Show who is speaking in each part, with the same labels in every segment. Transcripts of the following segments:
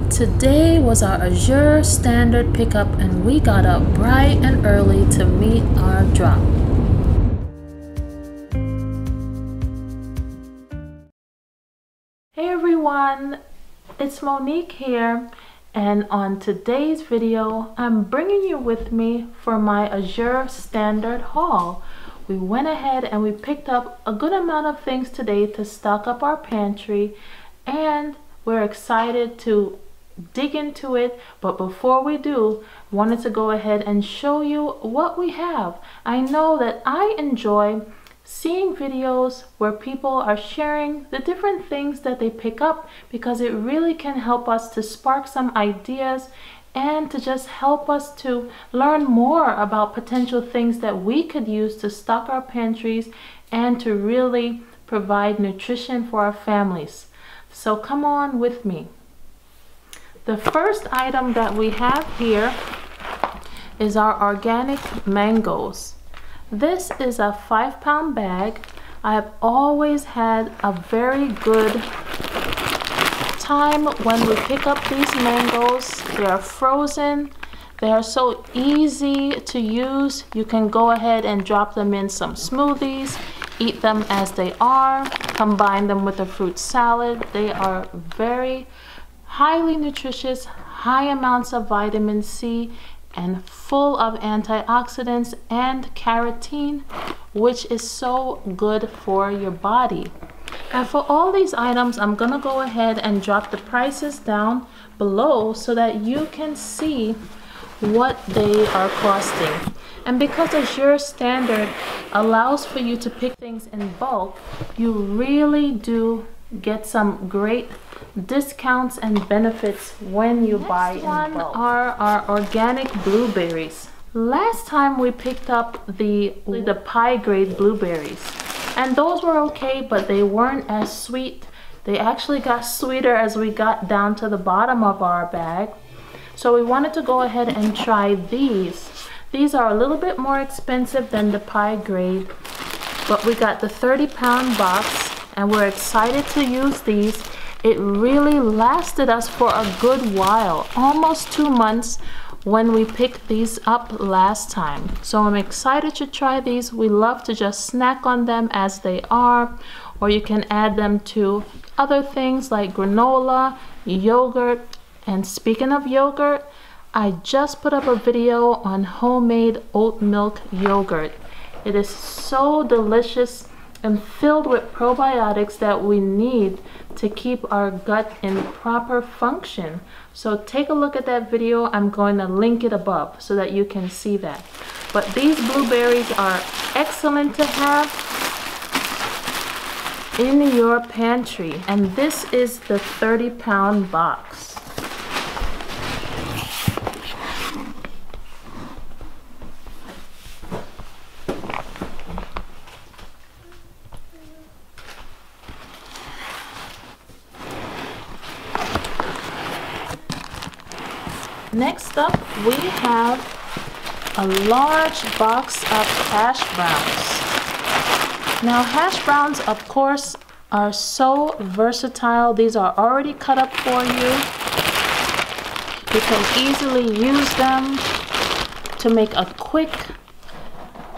Speaker 1: Today was our Azure Standard pickup and we got up bright and early to meet our drop. Hey everyone, it's Monique here, and on today's video I'm bringing you with me for my Azure Standard haul. We went ahead and we picked up a good amount of things today to stock up our pantry, and we're excited to dig into it. But before we do, I wanted to go ahead and show you what we have. I know that I enjoy seeing videos where people are sharing the different things that they pick up, because it really can help us to spark some ideas and to just help us to learn more about potential things that we could use to stock our pantries and to really provide nutrition for our families. So come on with me. The first item that we have here is our organic mangoes. This is a 5-pound bag. I have always had a very good time when we pick up these mangoes. They are frozen. They are so easy to use. You can go ahead and drop them in some smoothies, eat them as they are, combine them with a fruit salad. They are very highly nutritious, high amounts of vitamin C, and full of antioxidants and carotene, which is so good for your body. And for all these items, I'm gonna go ahead and drop the prices down below so that you can see what they are costing. And because Azure Standard allows for you to pick things in bulk, you really do get some great discounts and benefits when you buy in bulk. Next one are our organic blueberries. Last time we picked up the pie grade blueberries, and those were okay, but they weren't as sweet. They actually got sweeter as we got down to the bottom of our bag. So we wanted to go ahead and try these. These are a little bit more expensive than the pie grade, but we got the 30-pound box and we're excited to use these. It really lasted us for a good while, almost 2 months when we picked these up last time. So I'm excited to try these. We love to just snack on them as they are, or you can add them to other things like granola, yogurt. And speaking of yogurt, I just put up a video on homemade oat milk yogurt. It is so delicious and filled with probiotics that we need to keep our gut in proper function. So take a look at that video. I'm going to link it above so that you can see that. But these blueberries are excellent to have in your pantry, and this is the 30-pound box. Next up, we have a large box of hash browns. Now, hash browns, of course, are so versatile. These are already cut up for you. You can easily use them to make a quick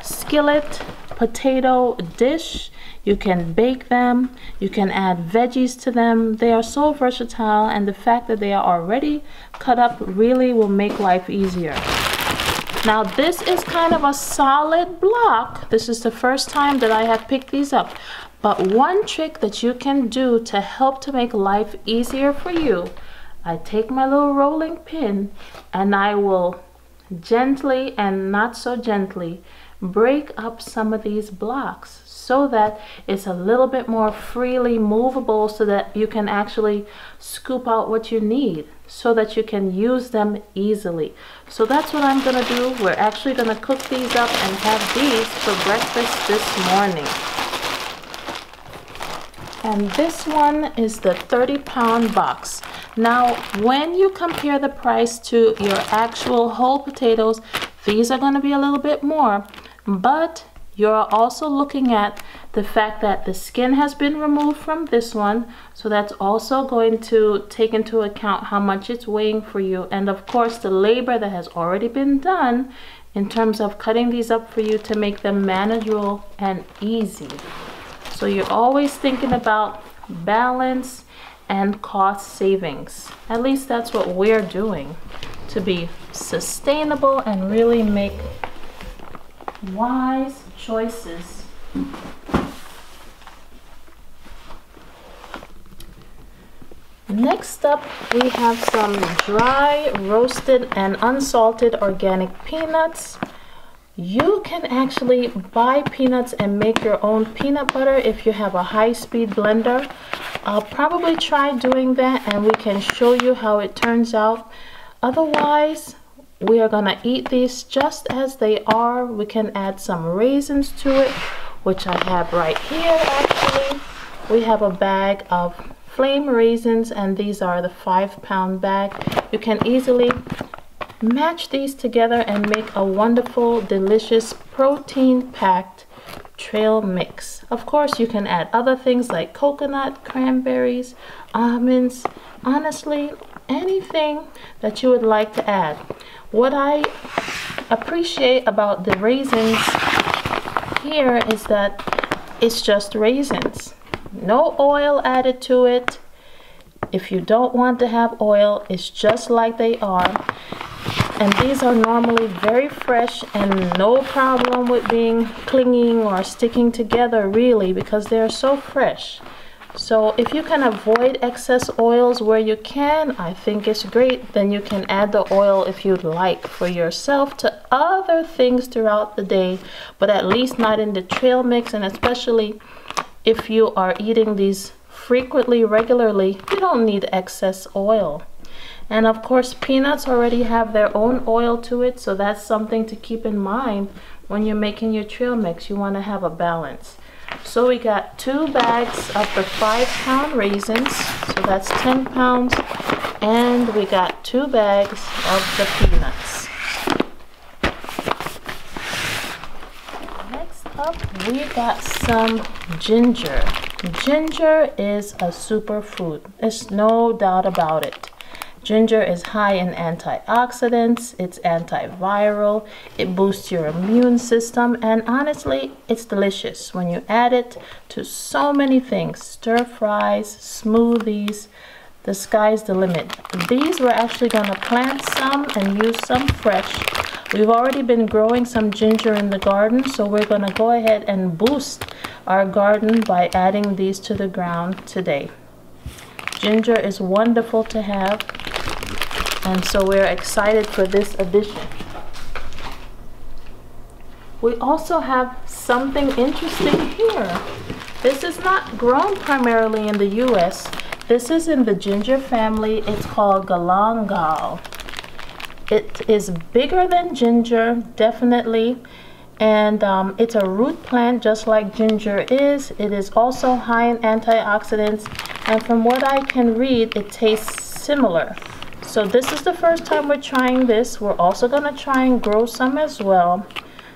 Speaker 1: skillet potato dish. You can bake them, you can add veggies to them. They are so versatile, and the fact that they are already cut up really will make life easier. Now this is kind of a solid block. This is the first time that I have picked these up. But one trick that you can do to help to make life easier for you, I take my little rolling pin and I will gently and not so gently break up some of these blocks so that it's a little bit more freely movable, so that you can actually scoop out what you need so that you can use them easily. So that's what I'm gonna do. We're actually gonna cook these up and have these for breakfast this morning. And this one is the 30-pound box. Now, when you compare the price to your actual whole potatoes, these are gonna be a little bit more, but You're also looking at the fact that the skin has been removed from this one, so that's also going to take into account how much it's weighing for you, and of course the labor that has already been done in terms of cutting these up for you to make them manageable and easy. So you're always thinking about balance and cost savings. At least that's what we're doing to be sustainable and really make wise choices. Next up, we have some dry, roasted, and unsalted organic peanuts. You can actually buy peanuts and make your own peanut butter if you have a high-speed blender. I'll probably try doing that and we can show you how it turns out. Otherwise, we are gonna eat these just as they are. We can add some raisins to it, which I have right here actually. We have a bag of flame raisins and these are the 5-pound bag. You can easily match these together and make a wonderful, delicious, protein-packed trail mix. Of course, you can add other things like coconut, cranberries, almonds, honestly, anything that you would like to add. What I appreciate about the raisins here is that it's just raisins. No oil added to it. If you don't want to have oil, it's just like they are. And these are normally very fresh and no problem with being clinging or sticking together really, because they're so fresh. So if you can avoid excess oils where you can, I think it's great. Then you can add the oil if you'd like for yourself to other things throughout the day, but at least not in the trail mix. And especially if you are eating these frequently, regularly, you don't need excess oil. And of course, peanuts already have their own oil to it, so that's something to keep in mind when you're making your trail mix. You want to have a balance. So we got 2 bags of the 5-pound raisins, so that's 10 pounds, and we got 2 bags of the peanuts. Next up, we got some ginger. Ginger is a superfood. There's no doubt about it. Ginger is high in antioxidants, it's antiviral, it boosts your immune system, and honestly, it's delicious when you add it to so many things. Stir fries, smoothies, the sky's the limit. These we're actually going to plant some and use some fresh. We've already been growing some ginger in the garden, so we're going to go ahead and boost our garden by adding these to the ground today. Ginger is wonderful to have, and so we're excited for this addition. We also have something interesting here. This is not grown primarily in the US. This is in the ginger family. It's called Galangal. It is bigger than ginger, definitely, and it's a root plant just like ginger is. It is also high in antioxidants, and from what I can read, it tastes similar. So this is the first time we're trying this. We're also going to try and grow some as well.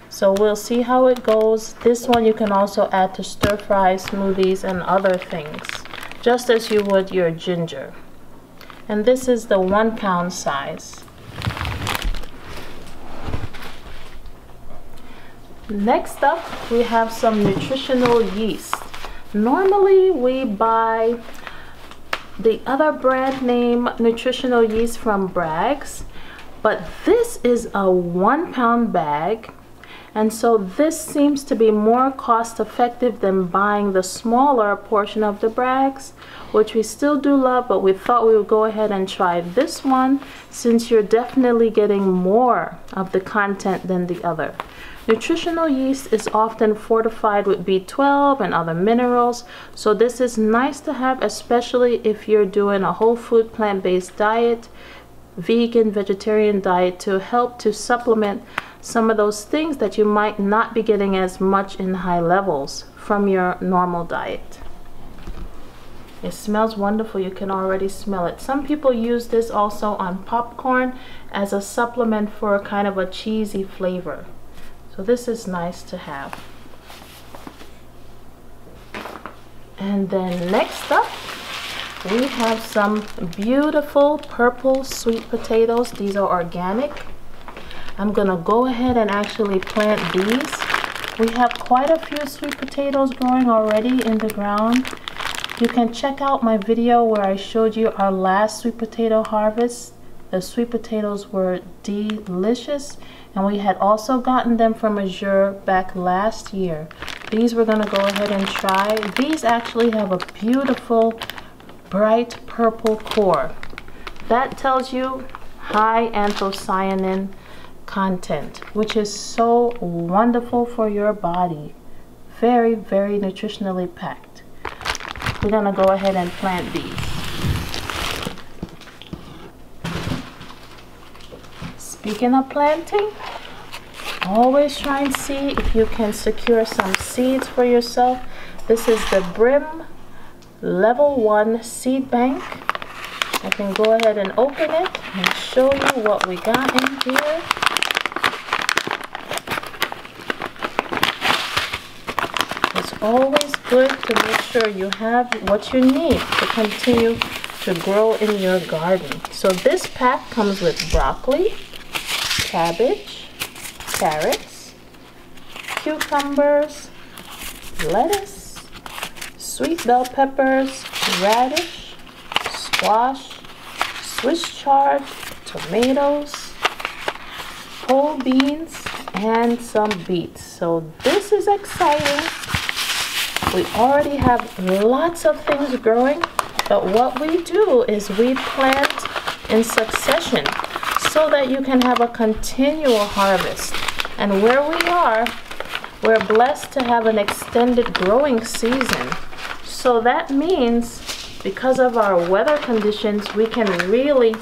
Speaker 1: So we'll see how it goes. This one you can also add to stir fries, smoothies, and other things, just as you would your ginger. And this is the 1-pound size. Next up, we have some nutritional yeast. Normally we buy the other brand name nutritional yeast from Bragg's, but this is a 1-pound bag, and so this seems to be more cost effective than buying the smaller portion of the Bragg's, which we still do love, but we thought we would go ahead and try this one since you're definitely getting more of the content than the other. Nutritional yeast is often fortified with B12 and other minerals, so this is nice to have, especially if you're doing a whole food plant-based diet, vegan, vegetarian diet, to help to supplement some of those things that you might not be getting as much in high levels from your normal diet. It smells wonderful. You can already smell it. Some people use this also on popcorn as a supplement for kind of a cheesy flavor. So this is nice to have. And then next up, we have some beautiful purple sweet potatoes. These are organic. I'm gonna go ahead and actually plant these. We have quite a few sweet potatoes growing already in the ground. You can check out my video where I showed you our last sweet potato harvest. The sweet potatoes were delicious, and we had also gotten them from Azure back last year. These we're gonna go ahead and try. These actually have a beautiful bright purple core. That tells you high anthocyanin content, which is so wonderful for your body. Very, very nutritionally packed. We're gonna go ahead and plant these. Speaking of planting, always try and see if you can secure some seeds for yourself. This is the Brim Level 1 seed bank. I can go ahead and open it and show you what we got in here. It's always good to make sure you have what you need to continue to grow in your garden. So this pack comes with broccoli, cabbage, carrots, cucumbers, lettuce, sweet bell peppers, radish, squash, Swiss chard, tomatoes, whole beans, and some beets. So this is exciting. We already have lots of things growing, but what we do is we plant in succession so that you can have a continual harvest. And where we are, we're blessed to have an extended growing season. So that means because of our weather conditions, we can really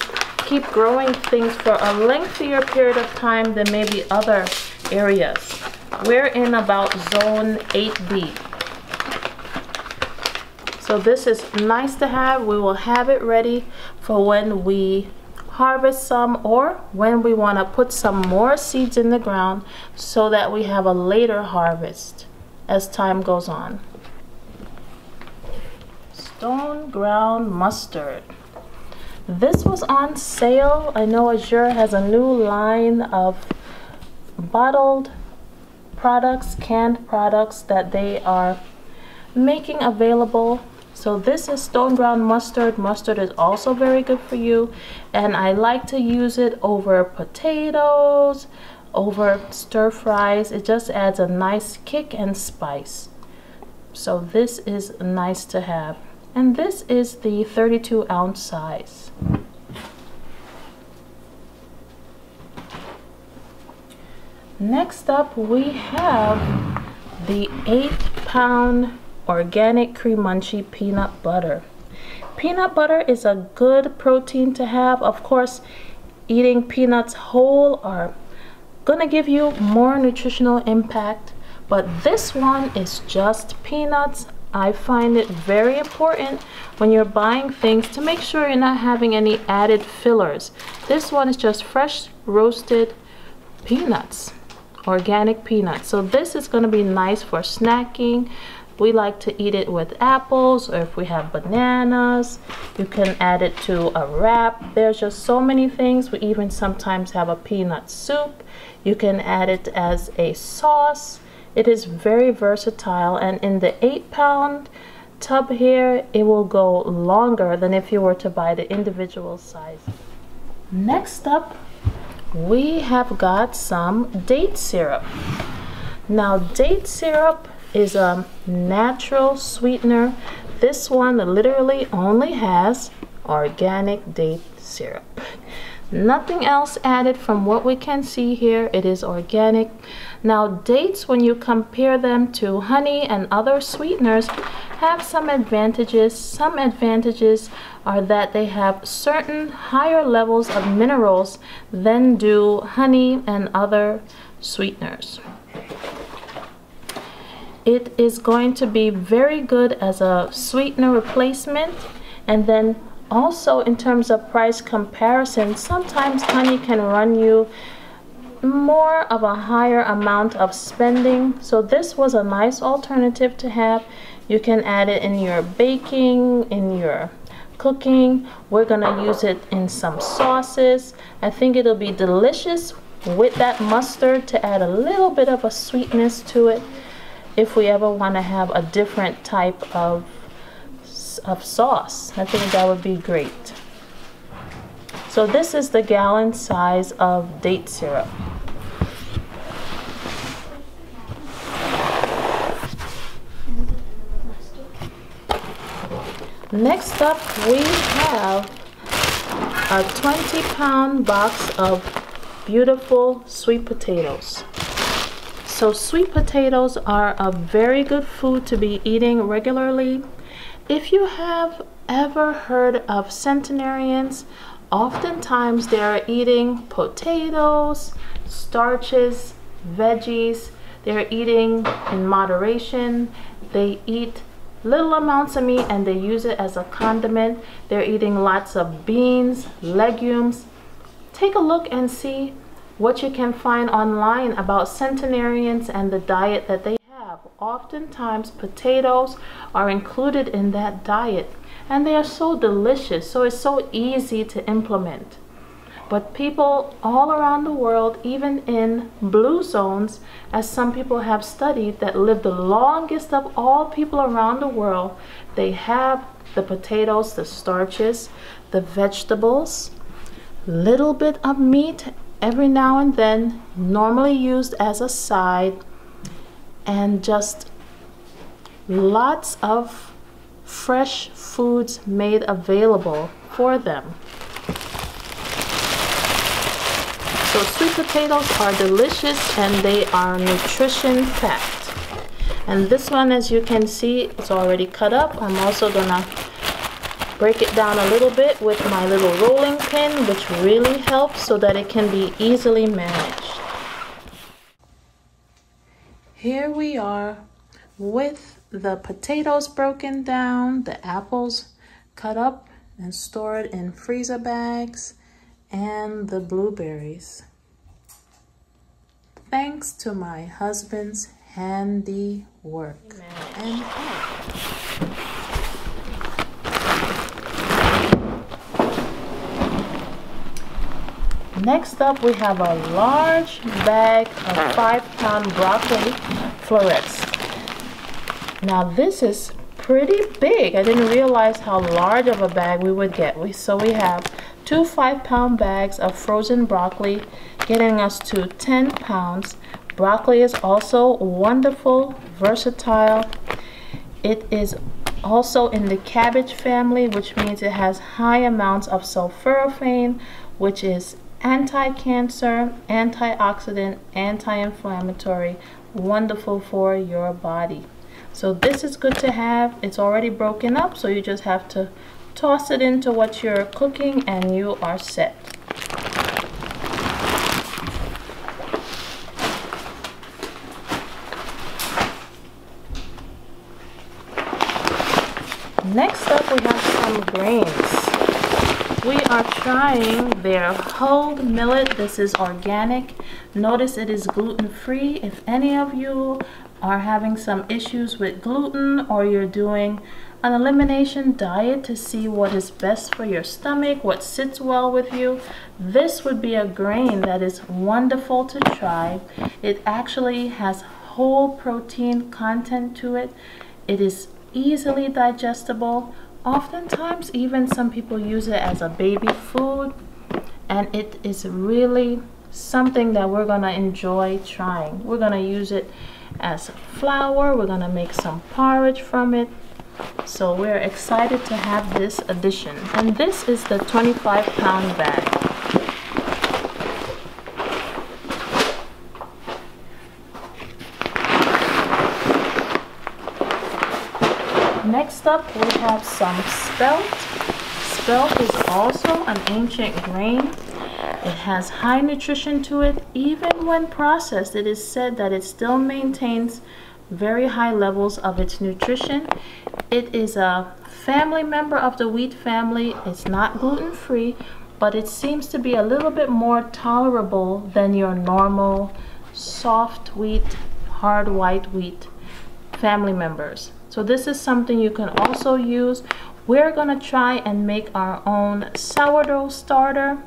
Speaker 1: keep growing things for a lengthier period of time than maybe other areas. We're in about zone 8B. So this is nice to have. We will have it ready for when we harvest some, or when we want to put some more seeds in the ground so that we have a later harvest as time goes on. Stone ground mustard. This was on sale. I know Azure has a new line of bottled products, canned products that they are making available. So this is stone ground mustard. Mustard is also very good for you, and I like to use it over potatoes, over stir fries. It just adds a nice kick and spice. So this is nice to have. And this is the 32-ounce size. Next up, we have the 8-pound organic cream Munchy peanut butter. Peanut butter is a good protein to have. Of course, eating peanuts whole are gonna give you more nutritional impact, but this one is just peanuts. I find it very important when you're buying things to make sure you're not having any added fillers. This one is just fresh roasted peanuts, organic peanuts. So this is going to be nice for snacking. We like to eat it with apples, or if we have bananas, you can add it to a wrap. There's just so many things. We even sometimes have a peanut soup. You can add it as a sauce. It is very versatile, and in the 8-pound tub here, it will go longer than if you were to buy the individual size. Next up, we have got some date syrup. Now, date syrup is a natural sweetener. This one literally only has organic date syrup. Nothing else added from what we can see here. It is organic. Now, dates, when you compare them to honey and other sweeteners, have some advantages. Some advantages are that they have certain higher levels of minerals than do honey and other sweeteners. It is going to be very good as a sweetener replacement, and then also in terms of price comparison, sometimes honey can run you more of a higher amount of spending. So this was a nice alternative to have. You can add it in your baking, in your cooking. We're gonna use it in some sauces. I think it'll be delicious with that mustard to add a little bit of a sweetness to it if we ever want to have a different type of sauce. I think that would be great. So this is the gallon size of date syrup. Next up, we have a 20-pound box of beautiful sweet potatoes. So sweet potatoes are a very good food to be eating regularly. If you have ever heard of centenarians, oftentimes they are eating potatoes, starches, veggies. They're eating in moderation. They eat little amounts of meat and they use it as a condiment. They're eating lots of beans, legumes. Take a look and see what you can find online about centenarians and the diet that they have. Oftentimes potatoes are included in that diet and they are so delicious, so it's so easy to implement. But people all around the world, even in blue zones, as some people have studied, that live the longest of all people around the world, they have the potatoes, the starches, the vegetables, little bit of meat every now and then, normally used as a side, and just lots of fresh foods made available for them. So sweet potatoes are delicious and they are nutrition packed. And this one, as you can see, it's already cut up. I'm also gonna break it down a little bit with my little rolling pin, which really helps so that it can be easily managed. Here we are with the potatoes broken down, the apples cut up and stored in freezer bags, and the blueberries. Thanks to my husband's handy work. And next up, we have a large bag of 5-pound broccoli florets. Now this is pretty big. I didn't realize how large of a bag we would get. So we have 2 5-pound bags of frozen broccoli, getting us to 10 pounds. Broccoli is also wonderful, versatile. It is also in the cabbage family, which means it has high amounts of sulforaphane, which is anti-cancer, antioxidant, anti-inflammatory, wonderful for your body. So this is good to have. It's already broken up, so you just have to toss it into what you're cooking and you are set. Next up, we have some grains. We are trying their whole millet. This is organic. Notice it is gluten-free. If any of you are having some issues with gluten, or you're doing an elimination diet to see what is best for your stomach, what sits well with you, this would be a grain that is wonderful to try. It actually has whole protein content to it. It is easily digestible. Oftentimes even some people use it as a baby food, and it is really something that we're gonna enjoy trying. We're gonna use it as flour. We're gonna make some porridge from it. So we're excited to have this addition. And this is the 25-pound bag. Next up, we have some spelt. Spelt is also an ancient grain. It has high nutrition to it. Even when processed, it is said that it still maintains very high levels of its nutrition. It is a family member of the wheat family. It's not gluten-free, but it seems to be a little bit more tolerable than your normal soft wheat, hard white wheat family members. So this is something you can also use. We're gonna try and make our own sourdough starter,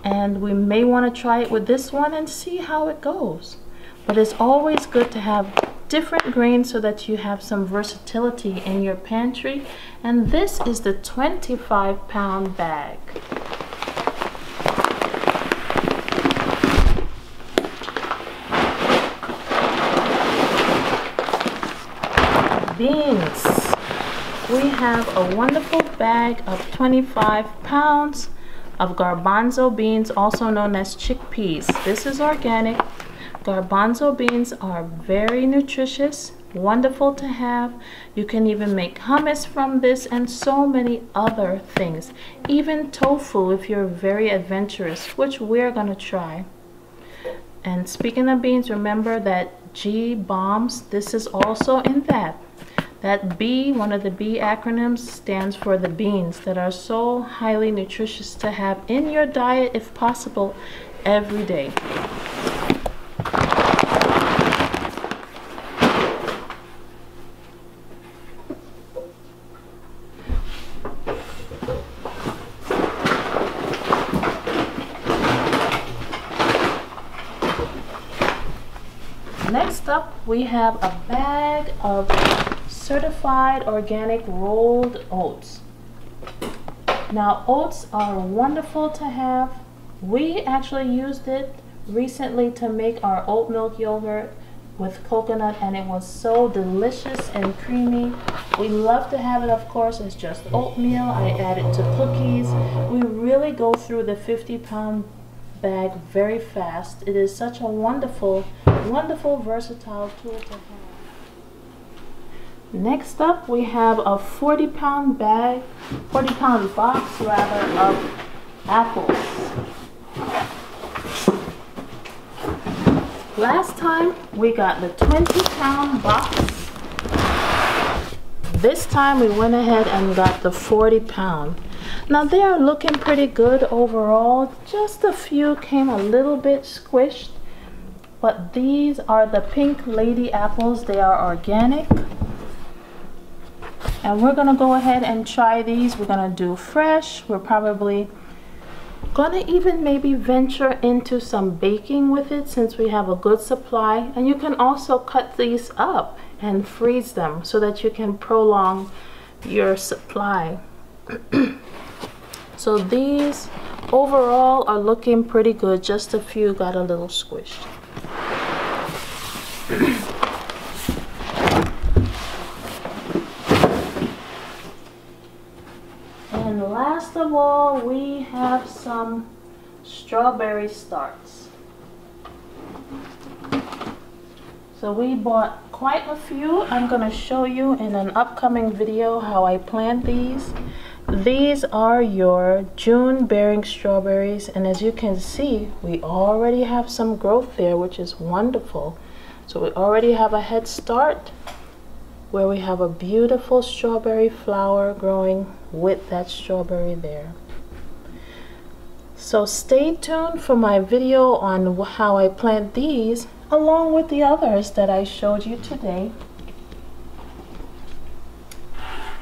Speaker 1: and we may want to try it with this one and see how it goes. But it's always good to have different grains so that you have some versatility in your pantry. And this is the 25-pound bag. Beans. We have a wonderful bag of 25 pounds of garbanzo beans, also known as chickpeas. This is organic. Garbanzo beans are very nutritious, wonderful to have. You can even make hummus from this and so many other things. Even tofu if you're very adventurous, which we're gonna try. And speaking of beans, remember that G bombs, this is also in that. That B, one of the B acronyms, stands for the beans that are so highly nutritious to have in your diet, if possible, every day. Next up, we have a bag of certified organic rolled oats. Now, oats are wonderful to have. We actually used it recently to make our oat milk yogurt with coconut, and it was so delicious and creamy. We love to have it, of course, as just oatmeal. I add it to cookies. We really go through the 50-pound bag very fast. It is such a wonderful, wonderful, versatile tool to have. Next up, we have a 40-pound bag, 40-pound box rather, of apples. Last time we got the 20-pound box. This time we went ahead and got the 40-pound. Now they are looking pretty good overall. Just a few came a little bit squished, but these are the pink lady apples. They are organic. And we're gonna go ahead and try these. We're gonna do fresh. We're probably gonna even maybe venture into some baking with it since we have a good supply. And you can also cut these up and freeze them so that you can prolong your supply. So these overall are looking pretty good. Just a few got a little squished. And last of all, we have some strawberry starts. So we bought quite a few. I'm going to show you in an upcoming video how I plant these. These are your June bearing strawberries, and as you can see, we already have some growth there, which is wonderful. So we already have a head start where we have a beautiful strawberry flower growing with that strawberry there. So stay tuned for my video on how I plant these along with the others that I showed you today.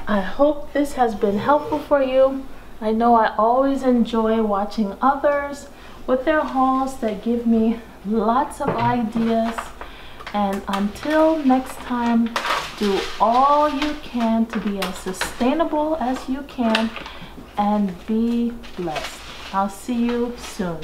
Speaker 1: I hope this has been helpful for you. I know I always enjoy watching others with their hauls that give me lots of ideas. And until next time, do all you can to be as sustainable as you can and be blessed. I'll see you soon.